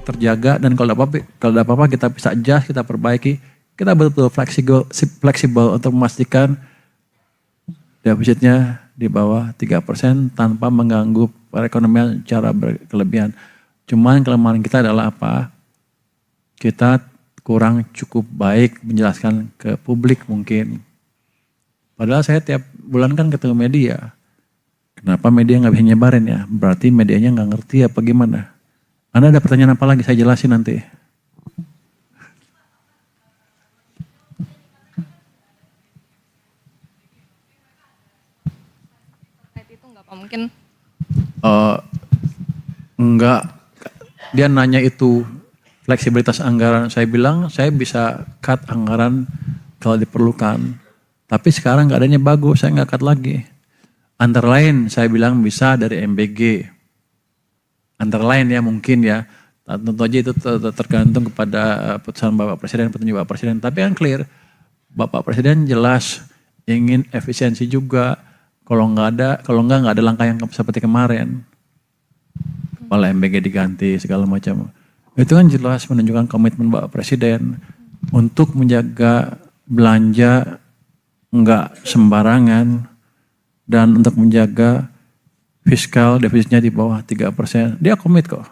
terjaga, dan kalau ada apa-apa kita bisa adjust, kita perbaiki. Kita betul-betul fleksibel untuk memastikan defisitnya di bawah 3% tanpa mengganggu perekonomian secara berkelebihan. Cuman kelemahan kita adalah apa? Kita kurang cukup baik menjelaskan ke publik mungkin. Padahal saya tiap bulan kan ketemu media. Kenapa media nggak bisa nyebarin ya? Berarti medianya nggak ngerti apa gimana? Anda ada pertanyaan apa lagi? Saya jelasin nanti. Itu nggak Pak? Mungkin enggak. Dia nanya itu fleksibilitas anggaran. Saya bilang saya bisa cut anggaran kalau diperlukan. Tapi sekarang keadaannya bagus, saya nggak cut lagi. Antara lain saya bilang bisa dari MBG. Antara lain ya mungkin ya. Tentu aja itu tergantung kepada putusan Bapak Presiden, petunjuk Bapak Presiden. Tapi kan clear, Bapak Presiden jelas ingin efisiensi juga. Kalau nggak ada langkah yang seperti kemarin. Kepala MBG diganti segala macam. Itu kan jelas menunjukkan komitmen Bapak Presiden untuk menjaga belanja nggak sembarangan dan untuk menjaga fiskal defisitnya di bawah 3%. Dia komit kok.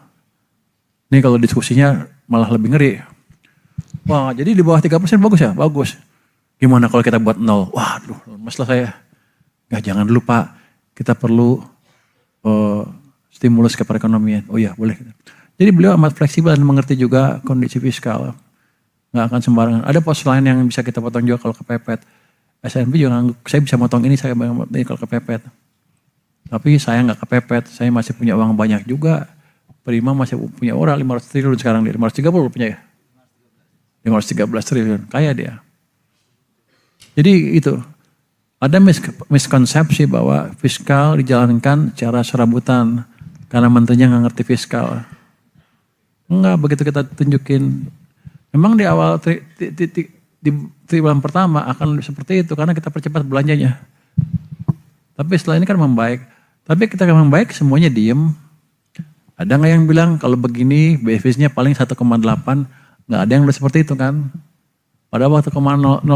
Ini kalau diskusinya malah lebih ngeri. Wah, jadi di bawah 3% bagus ya? Bagus. Gimana kalau kita buat 0? Waduh, masalah saya. Ya jangan dulu Pak, kita perlu stimulus ke perekonomian. Oh iya, boleh. Jadi beliau amat fleksibel dan mengerti juga kondisi fiskal. Nggak akan sembarangan. Ada pos lain yang bisa kita potong juga kalau kepepet. SNB juga ngangguk, saya bisa motong ini, saya ini kalau kepepet. Tapi saya nggak kepepet, saya masih punya uang banyak juga. Prima masih punya orang 500 triliun sekarang dia. 530 punya ya? 513 triliun, kaya dia. Jadi itu, ada miskonsepsi bahwa fiskal dijalankan secara serabutan. Karena menterinya nggak ngerti fiskal. Enggak, begitu kita tunjukin. Memang di awal di triwulan pertama akan seperti itu karena kita percepat belanjanya. Tapi setelah ini kan membaik. Tapi kita membaik semuanya diem. Ada nggak yang bilang kalau begini BFIS-nya paling 1,8, nggak ada yang udah seperti itu kan. Pada waktu 0,9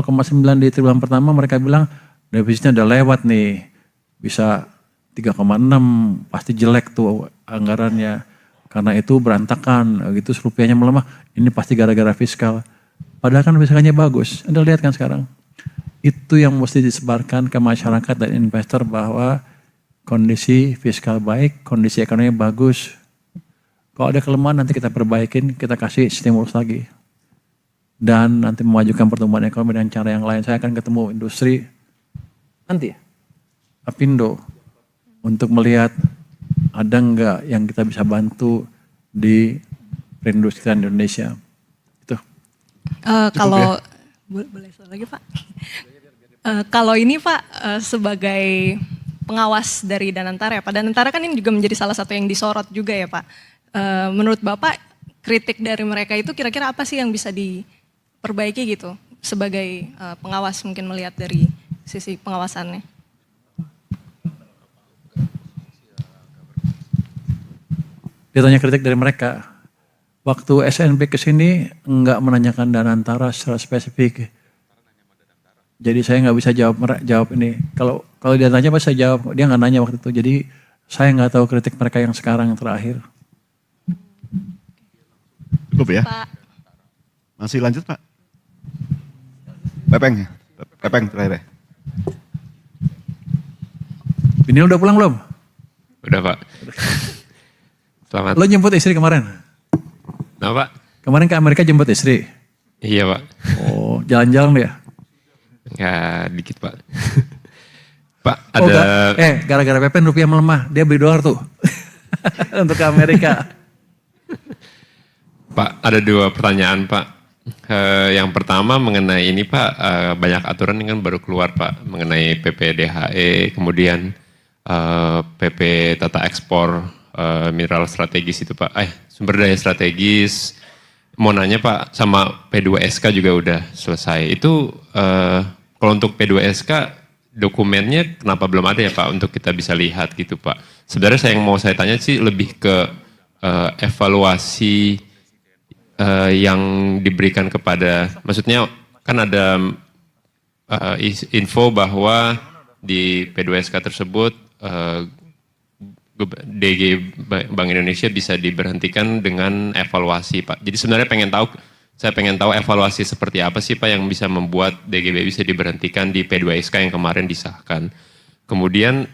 di triwulan pertama mereka bilang defisitnya udah lewat nih. Bisa 3,6 pasti jelek tuh anggarannya. Karena itu berantakan gitu rupiahnya melemah. Ini pasti gara-gara fiskal. Padahal kan fiskalnya bagus. Anda lihat kan sekarang. Itu yang mesti disebarkan ke masyarakat dan investor bahwa kondisi fiskal baik, kondisi ekonomi bagus. Kalau ada kelemahan nanti kita perbaikin, kita kasih stimulus lagi. Dan nanti memajukan pertumbuhan ekonomi dengan cara yang lain. Saya akan ketemu industri nanti ya, Apindo. Untuk melihat ada enggak yang kita bisa bantu di perindustrian Indonesia. Kalau boleh lagi Pak. Kalau ini Pak sebagai pengawas dari Danantara ya Pak. Danantara kan ini juga menjadi salah satu yang disorot juga ya Pak. Menurut Bapak kritik dari mereka itu kira-kira apa sih yang bisa diperbaiki gitu sebagai pengawas mungkin melihat dari sisi pengawasannya? Ditanya kritik dari mereka. Waktu SNB kesini enggak menanyakan Danantara secara spesifik. Jadi saya nggak bisa jawab ini. Kalau dia tanya pasti saya jawab. Dia nggak nanya waktu itu. Jadi saya nggak tahu kritik mereka yang sekarang yang terakhir. Cukup ya? Pak. Masih lanjut Pak? Pepeng terakhir ya? Ini udah pulang belum? Udah Pak. Selamat. Lo jemput istri kemarin? Nah Pak? Kemarin ke Amerika jemput istri? Iya Pak. Oh, jalan-jalan dia? Ya dikit Pak. Pak ada... gara-gara Pepen rupiah melemah, dia beli dolar tuh. Untuk ke Amerika. Pak ada 2 pertanyaan Pak. Yang pertama mengenai ini Pak, banyak aturan yang kan baru keluar Pak. Mengenai PPDHE, kemudian PP Tata Ekspor mineral strategis itu Pak. Sumber daya strategis. Mau nanya Pak, sama P2SK juga udah selesai. Itu kalau untuk P2SK dokumennya kenapa belum ada ya Pak untuk kita bisa lihat gitu Pak. Sebenarnya yang mau saya tanya sih lebih ke evaluasi yang diberikan kepada, maksudnya kan ada info bahwa di P2SK tersebut DG Bank Indonesia bisa diberhentikan dengan evaluasi, Pak. Jadi sebenarnya saya pengen tahu evaluasi seperti apa sih, Pak, yang bisa membuat DGB bisa diberhentikan di P2SK yang kemarin disahkan. Kemudian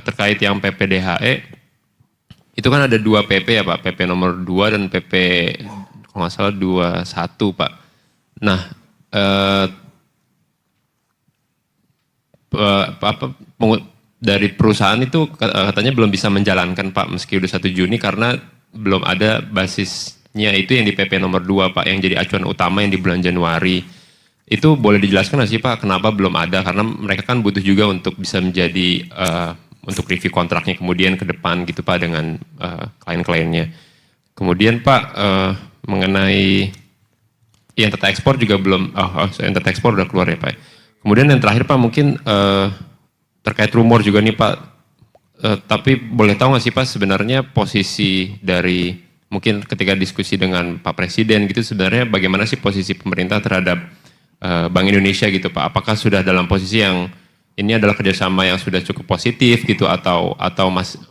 terkait yang PPDHE, itu kan ada 2 PP ya, Pak, PP nomor 2 dan PP kalau nggak salah 21, Pak. Nah, dari perusahaan itu katanya belum bisa menjalankan, Pak, meski udah 1 Juni karena belum ada basisnya itu yang di PP nomor 2, Pak, yang jadi acuan utama yang di bulan Januari. Itu boleh dijelaskan nggak sih, Pak, kenapa belum ada? Karena mereka kan butuh juga untuk bisa menjadi, untuk review kontraknya kemudian ke depan gitu, Pak, dengan klien-kliennya. Kemudian, Pak, mengenai yang tata ekspor juga belum, yang tata ekspor udah keluar ya, Pak. Kemudian yang terakhir, Pak, mungkin terkait rumor juga nih, Pak, tapi boleh tahu nggak sih, Pak, sebenarnya posisi dari, mungkin ketika diskusi dengan Pak Presiden gitu, sebenarnya bagaimana sih posisi pemerintah terhadap Bank Indonesia gitu, Pak? Apakah sudah dalam posisi yang ini adalah kerjasama yang sudah cukup positif gitu, atau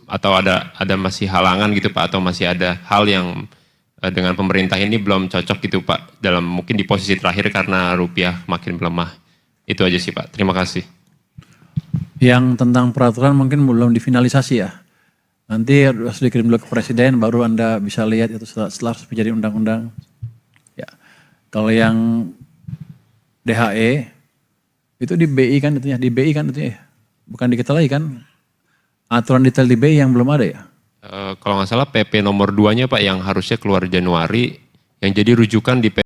ada masih halangan gitu, Pak, atau masih ada hal yang dengan pemerintah ini belum cocok gitu, Pak, dalam mungkin di posisi terakhir karena rupiah makin melemah. Itu aja sih, Pak. Terima kasih. Yang tentang peraturan mungkin belum difinalisasi ya. Nanti harus dikirim dulu ke Presiden, baru Anda bisa lihat itu setelah menjadi undang-undang. Ya. Kalau yang DHE, itu di BI kan itunya, bukan di kita lagi kan. Aturan detail di BI yang belum ada ya. Kalau nggak salah PP nomor 2-nya, Pak, yang harusnya keluar Januari, yang jadi rujukan di